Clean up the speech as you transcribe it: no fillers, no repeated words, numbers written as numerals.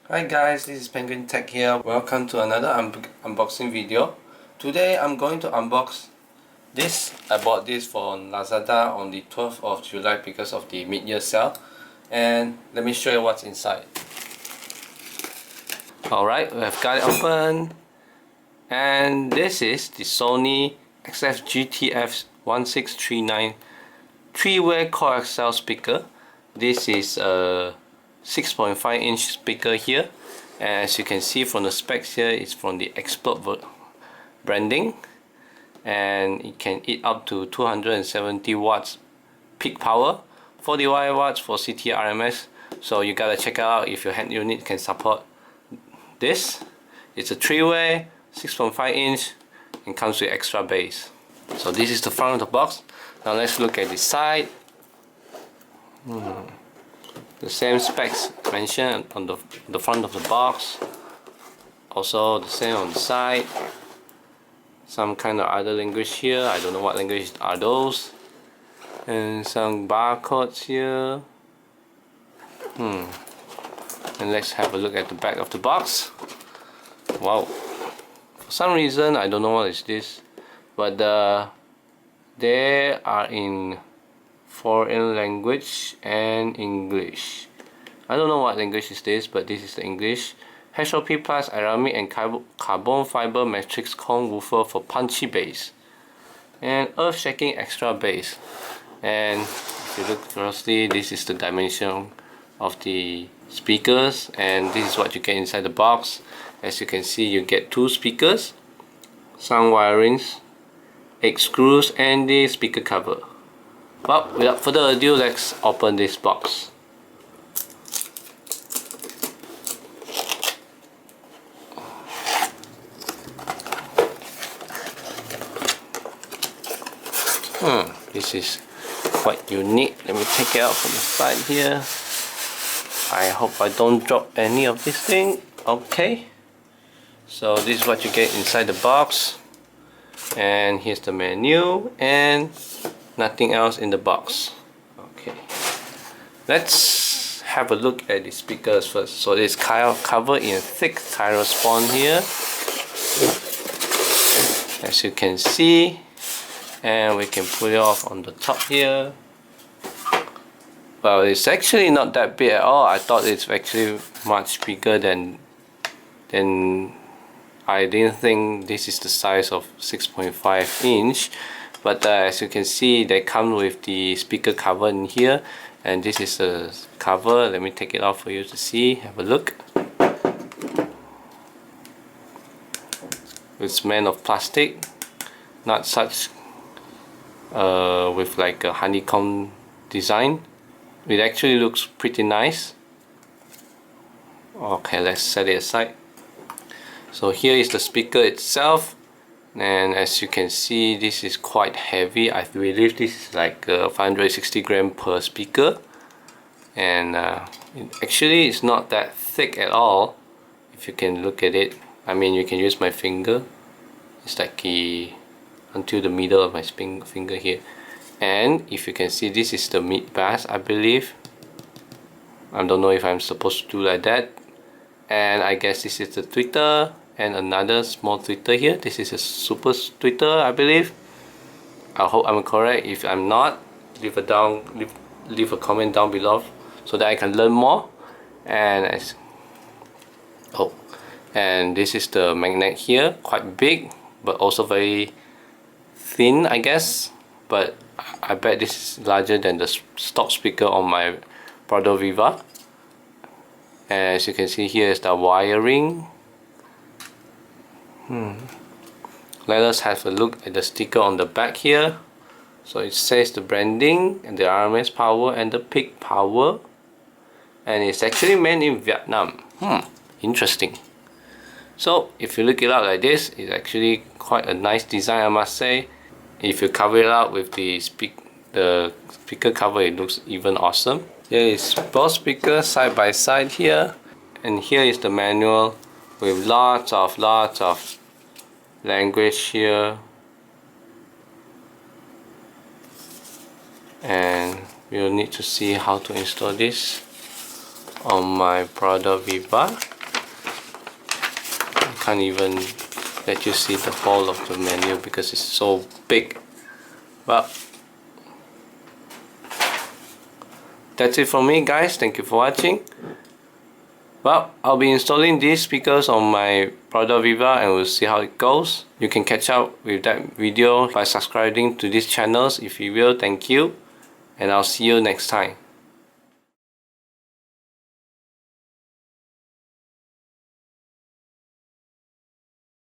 Hi guys, this is Penguin Tech here. Welcome to another unboxing video. Today I'm going to unbox this. I bought this from Lazada on the 12th of July because of the mid-year sale. And let me show you what's inside. Alright, we have got it open. And this is the Sony XS-GTF1639 three-way coaxial speaker. This is a 6.5 inch speaker here, and as you can see from the specs here, it's from the Expert branding, and it can eat up to 270 watts peak power, 40 watts for CTA RMS. So you gotta check it out if your hand unit can support this. It's a three-way 6.5 inch and comes with extra bass. So this is the front of the box. Now let's look at the side. The same specs mentioned on the front of the box. Also the same on the side. Some kind of other language here. I don't know what language are those. And some barcodes here. And let's have a look at the back of the box. Wow. For some reason, I don't know what is this, but they are in foreign language and English. I don't know what language is this, but this is the English. HOP plus ceramic and carbon fiber matrix cone woofer for punchy bass and earth shaking extra bass. And if you look closely, this is the dimension of the speakers, and this is what you get inside the box. As you can see, you get two speakers, some wirings, 8 screws, and the speaker cover. But without further ado, let's open this box. This is quite unique. Let me take it out from the side here. I hope I don't drop any of this thing. Okay. So this is what you get inside the box. And here's the menu and nothing else in the box. Okay, let's have a look at the speakers first. So it's covered in thick styrofoam here, as you can see, and we can pull it off on the top here. Well, it's actually not that big at all. I thought it's actually much bigger than I didn't think this is the size of 6.5 inch, but as you can see, they come with the speaker cover in here, and this is the cover. Let me take it off for you to see. Have a look. It's made of plastic, not such with like a honeycomb design. It actually looks pretty nice. Okay, let's set it aside. So here is the speaker itself, and as you can see, this is quite heavy. I believe this is like 560 grams per speaker, and actually it's not that thick at all. If you can look at it, I mean, you can use my finger. It's like until the middle of my finger here, and if you can see, this is the mid bass, I believe. I don't know if I'm supposed to do like that. And I guess this is the tweeter and another small tweeter here. This is a super tweeter, I believe. I hope I'm correct. If I'm not, leave a comment down below so that I can learn more. And and this is the magnet here, quite big but also very thin, I guess. But I bet this is larger than the stock speaker on my Prado Viva. As you can see, here is the wiring. Let us have a look at the sticker on the back here. So it says the branding and the RMS power and the peak power, and it's actually made in Vietnam. Interesting. So if you look it up like this, it's actually quite a nice design, I must say. If you cover it up with the speaker cover, it looks even awesome. Here is both speakers side by side here, and here is the manual with lots of language here, and we'll need to see how to install this. on my product Viva. I can't even let you see the whole of the menu because it's so big. Well, that's it from me, guys. Thank you for watching. Well, I'll be installing these speakers on my product Viva and we'll see how it goes. You can catch up with that video by subscribing to these channels if you will. Thank you, and I'll see you next time.